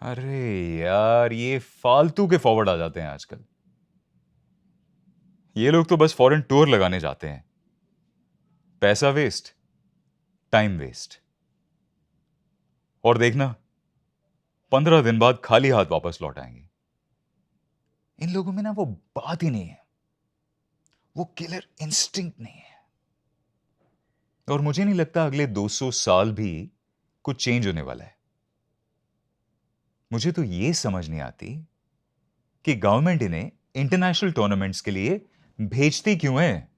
अरे यार, ये फालतू के फॉरवर्ड आ जाते हैं आजकल। ये लोग तो बस फॉरेन टूर लगाने जाते हैं। पैसा वेस्ट, टाइम वेस्ट। और देखना, 15 दिन बाद खाली हाथ वापस लौट आएंगे। इन लोगों में ना वो बात ही नहीं है, वो किलर इंस्टिंक्ट नहीं है। और मुझे नहीं लगता अगले 200 साल भी कुछ चेंज होने वाला है। मुझे तो ये समझ नहीं आती कि गवर्नमेंट इन्हें इंटरनेशनल टूर्नामेंट्स के लिए भेजती क्यों है।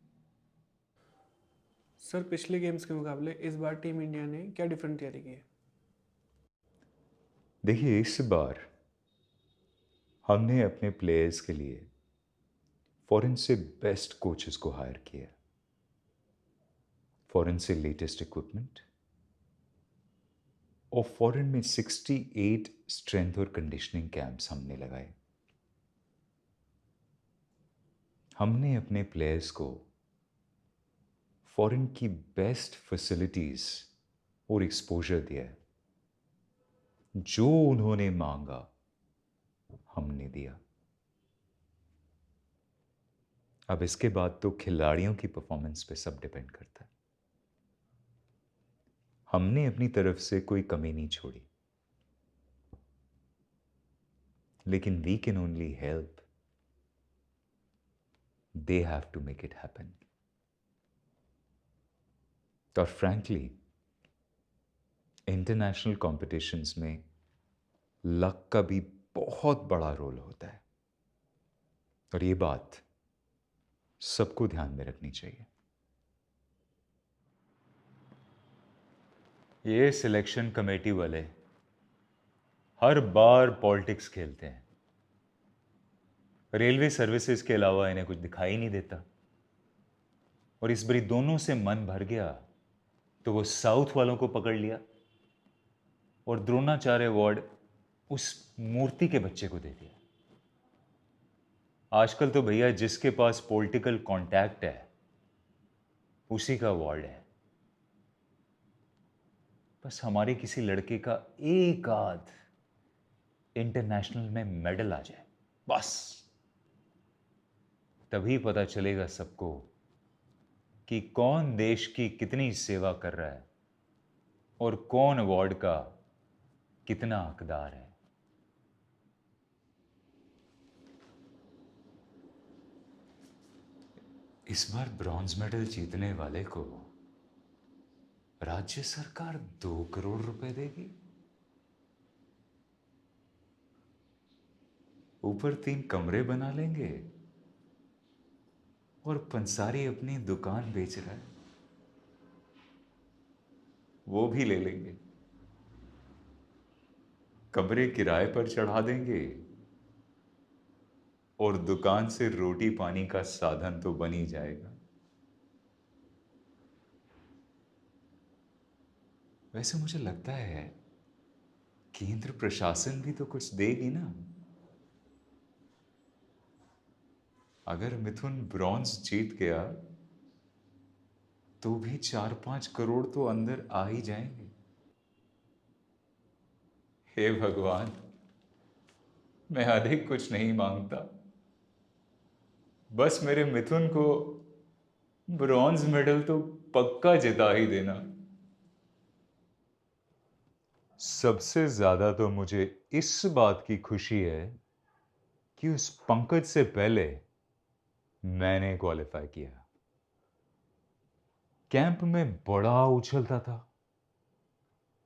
सर पिछले गेम्स के मुकाबले इस बार टीम इंडिया ने क्या डिफरेंट तैयारी की है? देखिए, इस बार हमने अपने प्लेयर्स के लिए फॉरेन से बेस्ट कोचेस को हायर किया। फॉरेन से लेटेस्ट इक्विपमेंट, और फॉरेन में 68 स्ट्रेंथ और कंडीशनिंग कैंप्स हमने लगाए। हमने अपने प्लेयर्स को फॉरेन की बेस्ट फैसिलिटीज और एक्सपोजर दिया है। जो उन्होंने मांगा हमने दिया। अब इसके बाद तो खिलाड़ियों की परफॉर्मेंस पे सब डिपेंड करता है। हमने अपनी तरफ से कोई कमी नहीं छोड़ी, लेकिन we can only help. They have to make it happen. और फ्रैंकली, इंटरनेशनल कॉम्पिटिशन्स में लक का भी बहुत बड़ा रोल होता है, और ये बात सबको ध्यान में रखनी चाहिए। ये सिलेक्शन कमेटी वाले हर बार पॉलिटिक्स खेलते हैं। रेलवे सर्विसेज के अलावा इन्हें कुछ दिखाई नहीं देता। और इस बारी दोनों से मन भर गया तो वो साउथ वालों को पकड़ लिया और द्रोणाचार्य अवार्ड उस मूर्ति के बच्चे को दे दिया। आजकल तो भैया जिसके पास पॉलिटिकल कांटेक्ट है उसी का अवार्ड है। बस हमारे किसी लड़के का एक आध इंटरनेशनल में मेडल आ जाए, बस तभी पता चलेगा सबको कि कौन देश की कितनी सेवा कर रहा है और कौन अवार्ड का कितना हकदार है। इस बार ब्रॉन्ज मेडल जीतने वाले को राज्य सरकार 2 करोड़ रुपए देगी। ऊपर 3 कमरे बना लेंगे, और पंसारी अपनी दुकान बेच रहा है, वो भी ले लेंगे। कमरे किराए पर चढ़ा देंगे, और दुकान से रोटी पानी का साधन तो बन ही जाएगा। वैसे मुझे लगता है केंद्र प्रशासन भी तो कुछ देगी ना। अगर मिथुन ब्रॉन्ज जीत गया तो भी 4-5 करोड़ तो अंदर आ ही जाएंगे। हे भगवान, मैं अधिक कुछ नहीं मांगता, बस मेरे मिथुन को ब्रॉन्ज मेडल तो पक्का जिता ही देना। सबसे ज्यादा तो मुझे इस बात की खुशी है कि उस पंकज से पहले मैंने क्वालिफाई किया। कैंप में बड़ा उछलता था,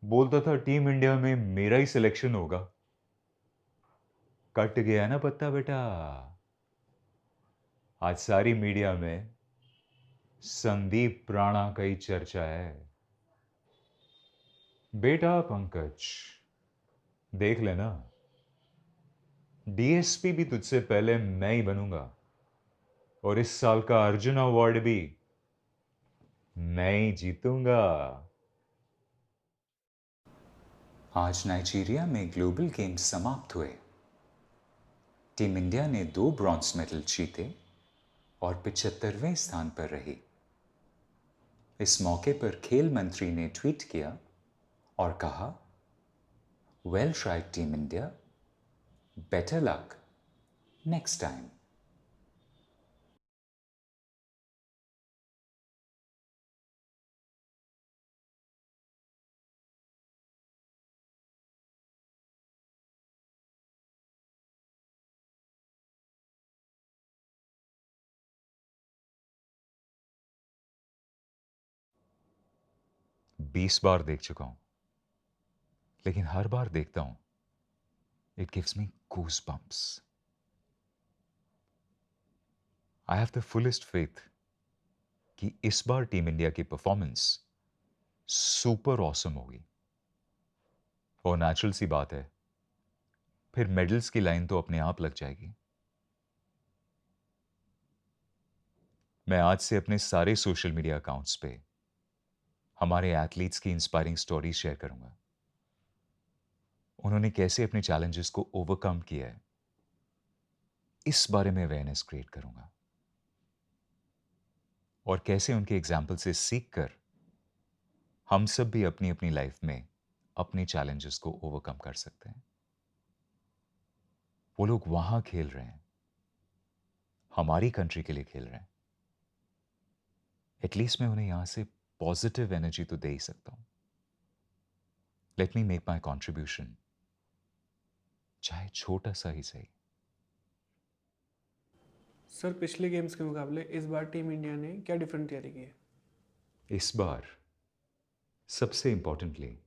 बोलता था टीम इंडिया में मेरा ही सिलेक्शन होगा। कट गया ना पत्ता बेटा। आज सारी मीडिया में संदीप राणा का ही चर्चा है। बेटा पंकज, देख लेना, डीएसपी भी तुझसे पहले मैं ही बनूंगा, और इस साल का अर्जुन अवार्ड भी मैं ही जीतूंगा। आज नाइजीरिया में ग्लोबल गेम्स समाप्त हुए। टीम इंडिया ने 2 ब्रॉन्ज मेडल जीते और 75वें स्थान पर रही। इस मौके पर खेल मंत्री ने ट्वीट किया और कहा, Well tried, Team India. Better luck next time. बीस बार देख चुका हूं, लेकिन हर बार देखता हूं, it gives me goose bumps. I have the fullest faith कि इस बार टीम इंडिया की परफॉर्मेंस सुपर ऑसम होगी. और नेचुरल सी बात है, फिर मेडल्स की लाइन तो अपने आप लग जाएगी. मैं आज से अपने सारे सोशल मीडिया अकाउंट्स पे हमारे एथलीट्स की इंस्पायरिंग स्टोरी शेयर करूंगा. उन्होंने कैसे अपने चैलेंजेस को ओवरकम किया है, इस बारे में अवेयरनेस क्रिएट करूंगा. और कैसे उनके एग्जाम्पल से सीख कर हम सब भी अपनी अपनी लाइफ में अपने चैलेंजेस को ओवरकम कर सकते हैं. वो लोग वहां खेल रहे हैं, हमारी कंट्री के लिए खेल रहे हैं. एटलीस्ट मैं उन्हें यहां से पॉजिटिव एनर्जी तो दे ही सकता हूं. लेट मी मेक माई कॉन्ट्रीब्यूशन, चाहे छोटा सा ही सही. सर पिछले गेम्स के मुकाबले इस बार टीम इंडिया ने क्या डिफरेंट तैयारी की है? इस बार सबसे इंपॉर्टेंटली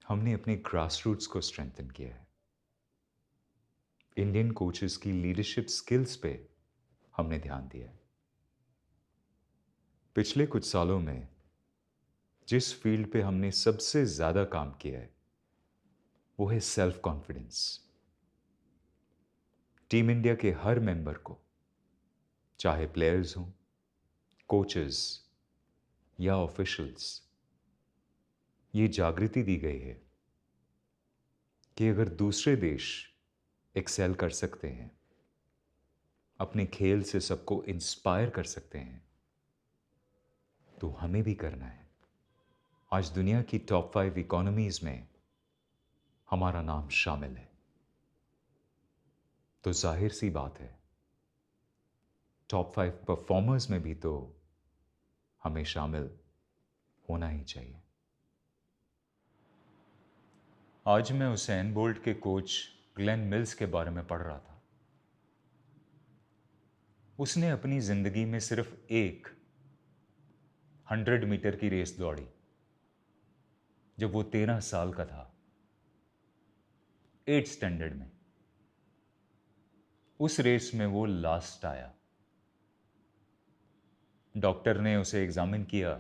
हमने अपने ग्रास रूट्स को स्ट्रेंथन किया है. इंडियन कोचेस की लीडरशिप स्किल्स पे हमने ध्यान दिया है. पिछले कुछ सालों में जिस फील्ड पे हमने सबसे ज्यादा काम किया है, वो है सेल्फ कॉन्फिडेंस. टीम इंडिया के हर मेंबर को, चाहे प्लेयर्स हों, कोचेस या ऑफिशियल्स, ये जागृति दी गई है कि अगर दूसरे देश एक्सेल कर सकते हैं, अपने खेल से सबको इंस्पायर कर सकते हैं, तो हमें भी करना है. आज दुनिया की टॉप 5 इकोनॉमीज में हमारा नाम शामिल है, तो जाहिर सी बात है टॉप 5 परफॉर्मर्स में भी तो हमें शामिल होना ही चाहिए. आज मैं उसेन बोल्ट के कोच ग्लेन मिल्स के बारे में पढ़ रहा था. उसने अपनी जिंदगी में सिर्फ एक 100 मीटर की रेस दौड़ी जब वो 13 साल का था, 8th स्टैंडर्ड में. उस रेस में वो लास्ट आया. डॉक्टर ने उसे एग्जामिन किया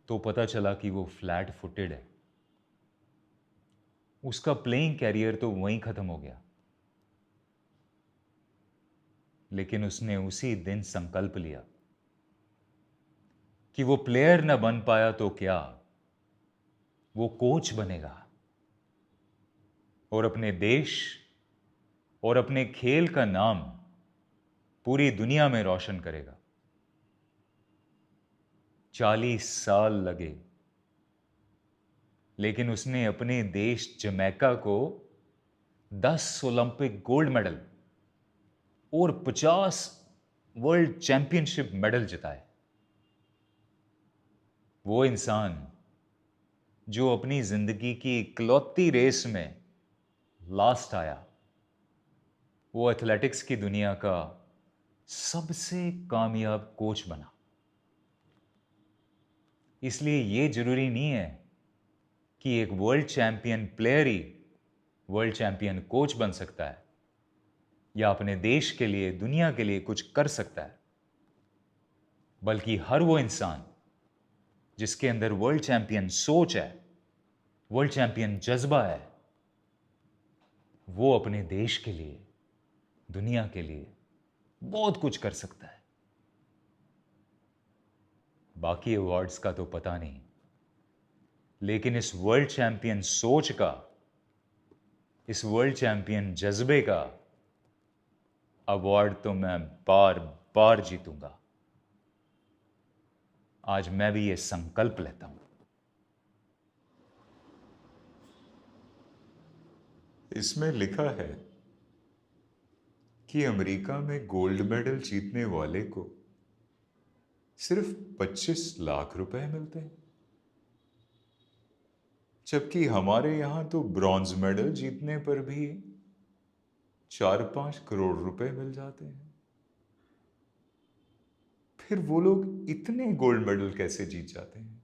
तो पता चला कि वो फ्लैट फुटेड है. उसका प्लेइंग कैरियर तो वहीं खत्म हो गया. लेकिन उसने उसी दिन संकल्प लिया कि वो प्लेयर न बन पाया तो क्या, वो कोच बनेगा और अपने देश और अपने खेल का नाम पूरी दुनिया में रोशन करेगा. 40 साल लगे, लेकिन उसने अपने देश जमैका को 10 ओलंपिक गोल्ड मेडल और 50 वर्ल्ड चैंपियनशिप मेडल जिताए. वो इंसान जो अपनी जिंदगी की इकलौती रेस में लास्ट आया, वो एथलेटिक्स की दुनिया का सबसे कामयाब कोच बना. इसलिए ये जरूरी नहीं है कि एक वर्ल्ड चैंपियन प्लेयर ही वर्ल्ड चैंपियन कोच बन सकता है या अपने देश के लिए, दुनिया के लिए कुछ कर सकता है. बल्कि हर वो इंसान जिसके अंदर वर्ल्ड चैंपियन सोच है, वर्ल्ड चैंपियन जज्बा है, वो अपने देश के लिए, दुनिया के लिए बहुत कुछ कर सकता है. बाकी अवार्ड्स का तो पता नहीं, लेकिन इस वर्ल्ड चैंपियन सोच का, इस वर्ल्ड चैंपियन जज्बे का अवार्ड तो मैं बार बार जीतूंगा. आज मैं भी ये संकल्प लेता हूं. इसमें लिखा है कि अमेरिका में गोल्ड मेडल जीतने वाले को सिर्फ 25 लाख रुपए मिलते हैं, जबकि हमारे यहां तो ब्रॉन्ज मेडल जीतने पर भी 4-5 करोड़ रुपए मिल जाते हैं। फिर वो लोग इतने गोल्ड मेडल कैसे जीत जाते हैं?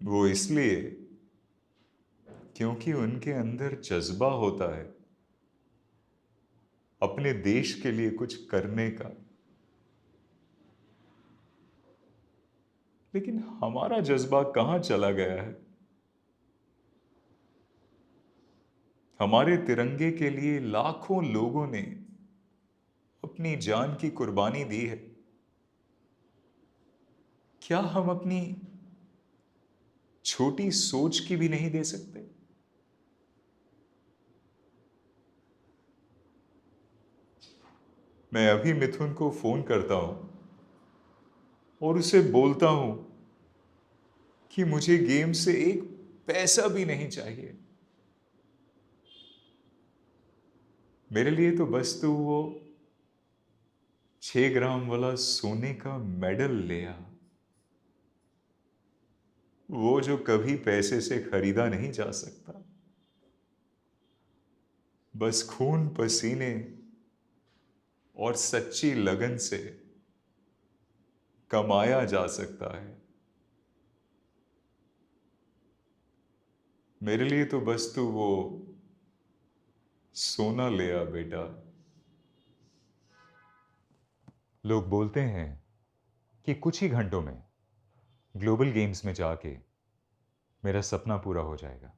वो इसलिए क्योंकि उनके अंदर जज्बा होता है अपने देश के लिए कुछ करने का। लेकिन हमारा जज्बा कहां चला गया है? हमारे तिरंगे के लिए लाखों लोगों ने अपनी जान की कुर्बानी दी है। क्या हम अपनी छोटी सोच की भी नहीं दे सकते? मैं अभी मिथुन को फोन करता हूं और उसे बोलता हूं कि मुझे गेम से एक पैसा भी नहीं चाहिए। मेरे लिए तो बस तू वो 6 ग्राम वाला सोने का मेडल ले आ, वो जो कभी पैसे से खरीदा नहीं जा सकता। बस खून पसीने और सच्ची लगन से कमाया जा सकता है। मेरे लिए तो बस तू वो सोना ले आ बेटा। लोग बोलते हैं कि कुछ ही घंटों में ग्लोबल गेम्स में जाके मेरा सपना पूरा हो जाएगा।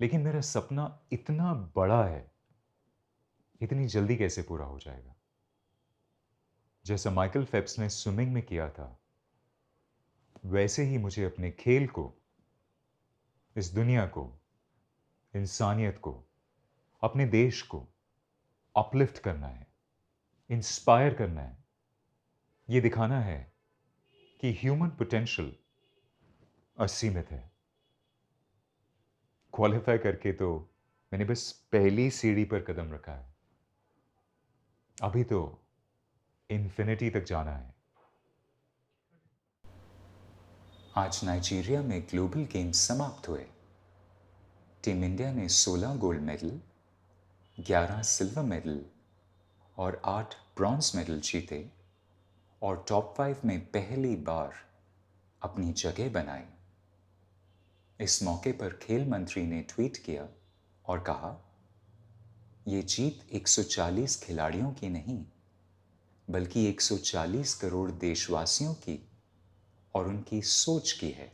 लेकिन मेरा सपना इतना बड़ा है, इतनी जल्दी कैसे पूरा हो जाएगा? जैसा माइकल फेप्स ने स्विमिंग में किया था, वैसे ही मुझे अपने खेल को, इस दुनिया को, इंसानियत को, अपने देश को अपलिफ्ट करना है, इंस्पायर करना है। ये दिखाना है कि ह्यूमन पोटेंशियल असीमित है। क्वालिफाई करके तो मैंने बस पहली सीढ़ी पर कदम रखा है, अभी तो इन्फिनिटी तक जाना है। आज नाइजीरिया में ग्लोबल गेम्स समाप्त हुए। टीम इंडिया ने 16 गोल्ड मेडल, 11 सिल्वर मेडल और 8 ब्रॉन्ज मेडल जीते और टॉप 5 में पहली बार अपनी जगह बनाई। इस मौके पर खेल मंत्री ने ट्वीट किया और कहा, ये जीत 140 खिलाड़ियों की नहीं, बल्कि 140 करोड़ देशवासियों की और उनकी सोच की है।